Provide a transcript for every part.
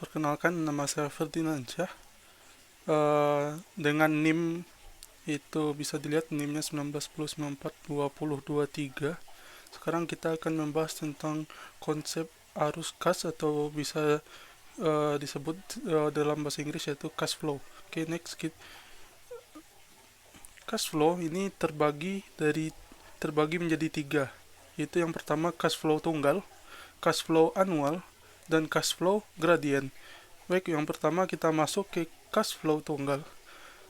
Perkenalkan, nama saya Ferdinansyah. Dengan NIM itu bisa dilihat NIM-nya 1910942023. Sekarang kita akan membahas tentang konsep arus kas atau bisa disebut dalam bahasa Inggris yaitu cash flow. Oke, next. Cash flow ini terbagi menjadi tiga. Yaitu yang pertama cash flow tunggal, cash flow annual, dan cash flow gradient. Baik, yang pertama kita masuk ke cash flow tunggal.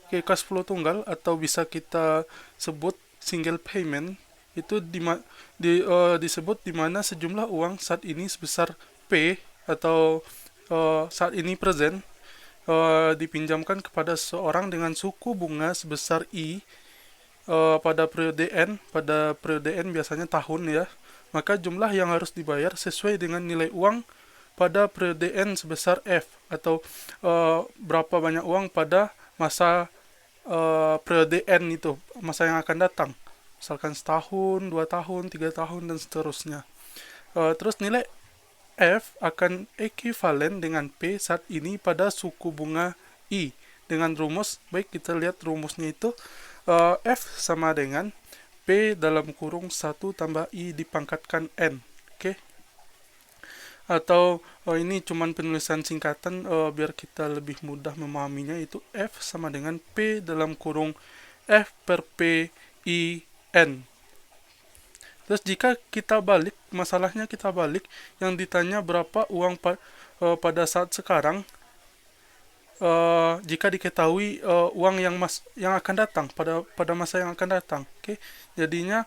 Oke, cash flow tunggal atau bisa kita sebut single payment itu disebut di mana sejumlah uang saat ini sebesar P atau saat ini present dipinjamkan kepada seseorang dengan suku bunga sebesar I pada periode N biasanya tahun ya. Maka jumlah yang harus dibayar sesuai dengan nilai uang pada periode N sebesar F atau berapa banyak uang pada masa periode N itu, masa yang akan datang. Misalkan setahun, 2 tahun, 3 tahun, dan seterusnya. Terus nilai F akan ekuivalen dengan P saat ini pada suku bunga I. Dengan rumus, baik kita lihat rumusnya itu F sama dengan P dalam kurung 1 tambah I dipangkatkan N. Oke. Atau ini cuman penulisan singkatan biar kita lebih mudah memahaminya, itu F sama dengan P dalam kurung F per P I N. Terus jika kita balik, masalahnya kita balik, yang ditanya berapa uang pada saat sekarang, jika diketahui uang yang akan datang pada masa yang akan datang. Oke, jadinya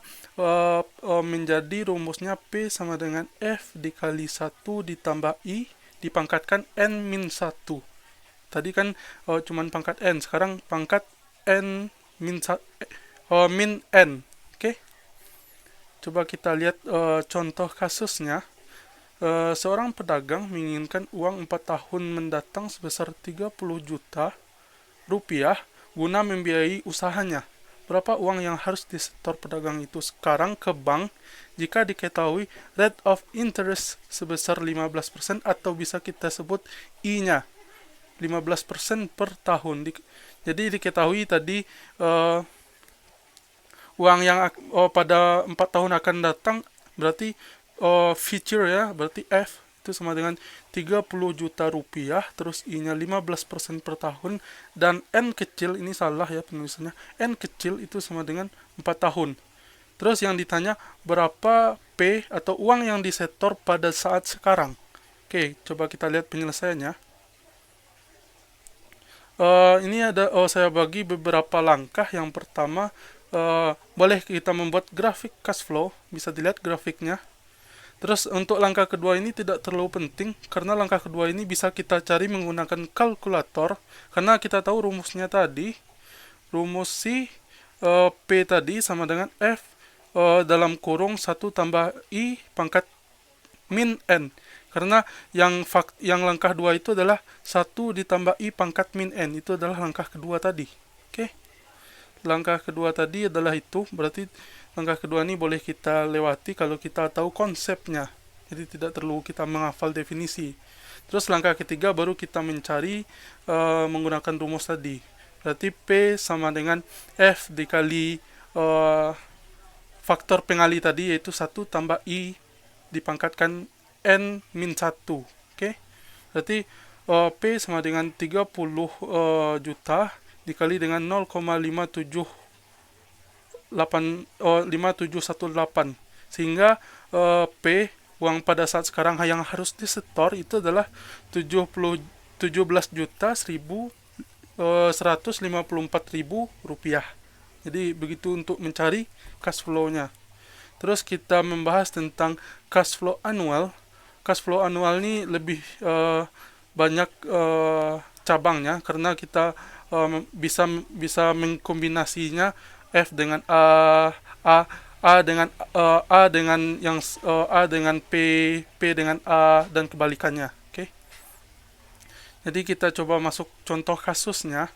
menjadi rumusnya P sama dengan F dikali 1 ditambah I dipangkatkan N min 1. Tadi kan cuman pangkat N, sekarang pangkat N min N. Oke, coba kita lihat contoh kasusnya. Seorang pedagang menginginkan uang 4 tahun mendatang sebesar 30 juta rupiah guna membiayai usahanya. Berapa uang yang harus disetor pedagang itu sekarang ke bank jika diketahui rate of interest sebesar 15% atau bisa kita sebut I-nya 15% per tahun. Jadi diketahui tadi uang yang pada 4 tahun akan datang berarti feature ya, berarti F itu sama dengan 30 juta rupiah, terus I-nya 15% per tahun, dan N kecil, ini salah ya penulisannya, N kecil itu sama dengan 4 tahun. Terus yang ditanya berapa P atau uang yang disetor pada saat sekarang. Oke, coba kita lihat penyelesaiannya. Ini ada saya bagi beberapa langkah. Yang pertama, boleh kita membuat grafik cash flow, bisa dilihat grafiknya. Terus untuk langkah kedua ini tidak terlalu penting, karena langkah kedua ini bisa kita cari menggunakan kalkulator, karena kita tahu rumusnya tadi, rumus si P tadi sama dengan F dalam kurung 1 tambah I pangkat min N. Karena yang langkah 2 itu adalah 1 ditambah I pangkat min N, itu adalah langkah kedua tadi. Oke. Langkah kedua tadi adalah itu, berarti langkah kedua ini boleh kita lewati kalau kita tahu konsepnya. Jadi tidak perlu kita menghafal definisi. Terus langkah ketiga baru kita mencari menggunakan rumus tadi. Berarti P sama dengan F dikali faktor pengali tadi, yaitu 1 tambah I dipangkatkan N min 1. Oke. Berarti P sama dengan 30 juta dikali dengan 0,5718, sehingga P uang pada saat sekarang yang harus disetor itu adalah 17.154.000 rupiah. Jadi begitu untuk mencari cash flow-nya. Terus kita membahas tentang cash flow annual. Cash flow annual ini lebih banyak cabangnya, karena kita bisa mengkombinasinya F dengan A dengan A dengan P, P dengan A, dan kebalikannya. Oke. Jadi kita coba masuk contoh kasusnya.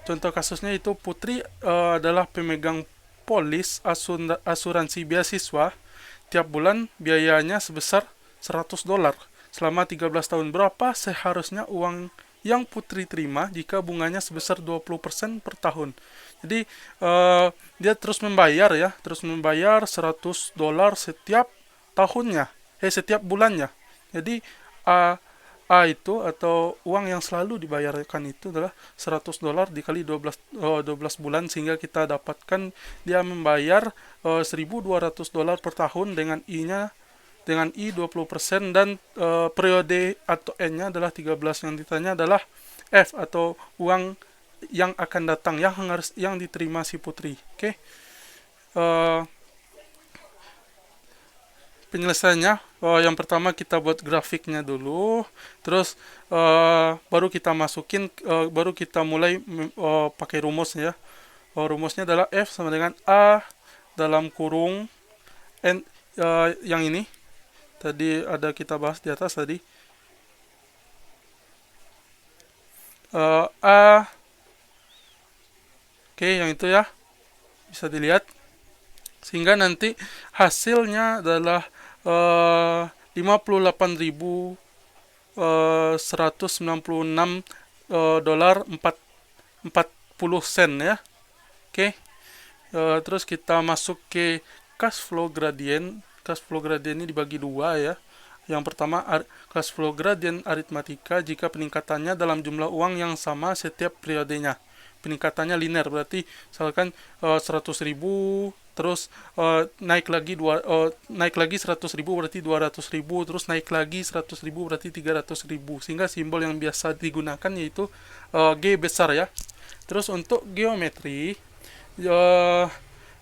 Contoh kasusnya itu Putri adalah pemegang polis asuransi beasiswa. Tiap bulan biayanya sebesar $100. selama 13 tahun. Berapa seharusnya uang yang Putri terima jika bunganya sebesar 20% per tahun? Jadi dia terus membayar ya, terus membayar $100 setiap tahunnya, setiap bulannya. Jadi A itu atau uang yang selalu dibayarkan itu adalah $100 dikali 12 bulan, sehingga kita dapatkan dia membayar $1.200 per tahun dengan dengan I 20%, dan periode atau N-nya adalah 13. Yang ditanya adalah F atau uang yang akan datang yang diterima si Putri. Oke. Penyelesaiannya, yang pertama kita buat grafiknya dulu, terus baru kita masukin, baru kita mulai pakai rumusnya. Rumusnya adalah F sama dengan A dalam kurung N, yang ini tadi ada kita bahas di atas tadi, A, oke, yang itu ya bisa dilihat, sehingga nanti hasilnya adalah 58.196 dolar 40 sen ya. Oke. Terus kita masuk ke cash flow gradient. Cash flow gradient ini dibagi dua ya. Yang pertama, cash flow gradient aritmatika jika peningkatannya dalam jumlah uang yang sama setiap periodenya. Peningkatannya linear, berarti misalkan 100.000, terus naik lagi 100.000 berarti 200.000, terus naik lagi 100.000 berarti 300.000, sehingga simbol yang biasa digunakan yaitu G besar ya. Terus untuk geometri,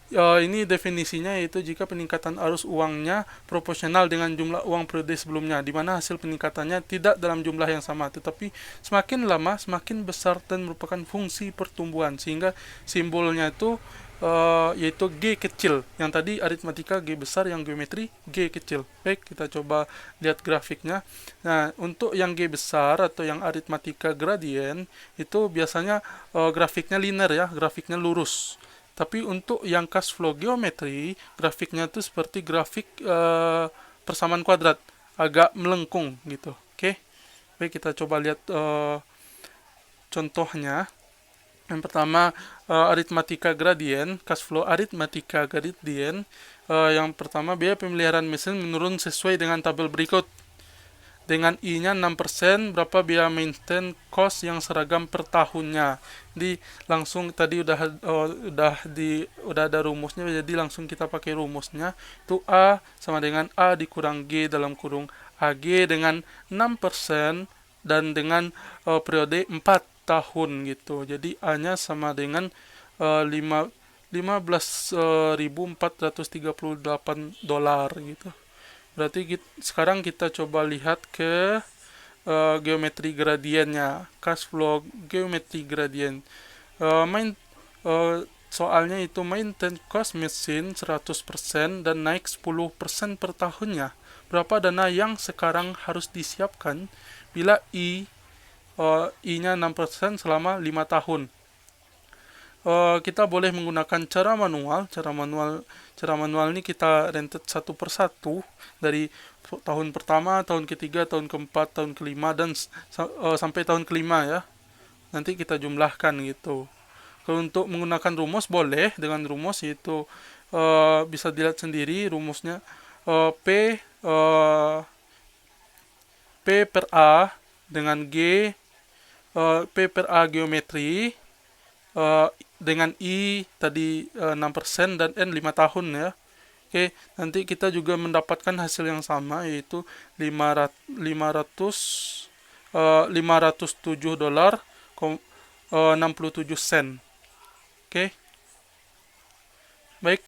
ini definisinya yaitu jika peningkatan arus uangnya proporsional dengan jumlah uang periode sebelumnya, di mana hasil peningkatannya tidak dalam jumlah yang sama, tetapi semakin lama semakin besar dan merupakan fungsi pertumbuhan, sehingga simbolnya itu yaitu G kecil. Yang tadi aritmatika G besar, yang geometri G kecil. Baik, kita coba lihat grafiknya. Nah, untuk yang G besar atau yang aritmatika gradient itu biasanya grafiknya linear ya, grafiknya lurus. Tapi untuk yang cash flow geometri, grafiknya itu seperti grafik persamaan kuadrat, agak melengkung gitu. Oke, baik, kita coba lihat contohnya. Yang pertama, aritmatika gradient, cash flow aritmatika gradient. Yang pertama, biaya pemeliharaan mesin menurun sesuai dengan tabel berikut. Dengan I-nya 6%, berapa biaya maintain cost yang seragam per tahunnya. Jadi langsung tadi udah ada rumusnya, jadi langsung kita pakai rumusnya. Itu A sama dengan A dikurang G dalam kurung AG dengan 6% dan dengan periode 4 tahun gitu. Jadi A-nya sama dengan 15.438 dolar gitu. Berarti sekarang kita coba lihat ke geometri gradiennya, cash flow geometri gradient. Soalnya itu maintain cost mesin 100% dan naik 10% per tahunnya. Berapa dana yang sekarang harus disiapkan bila I-nya 6% selama 5 tahun? Kita boleh menggunakan cara manual. Cara manual ini kita rentet satu persatu dari tahun pertama, tahun ketiga, tahun keempat, tahun kelima, dan sampai tahun kelima ya. Nanti kita jumlahkan gitu. Kalau untuk menggunakan rumus boleh dengan rumus, yaitu bisa dilihat sendiri rumusnya, P per A dengan G, P per A geometri dengan I tadi 6% dan N 5 tahun ya. Oke, nanti kita juga mendapatkan hasil yang sama, yaitu 507 dolar 67 sen. Oke. Baik.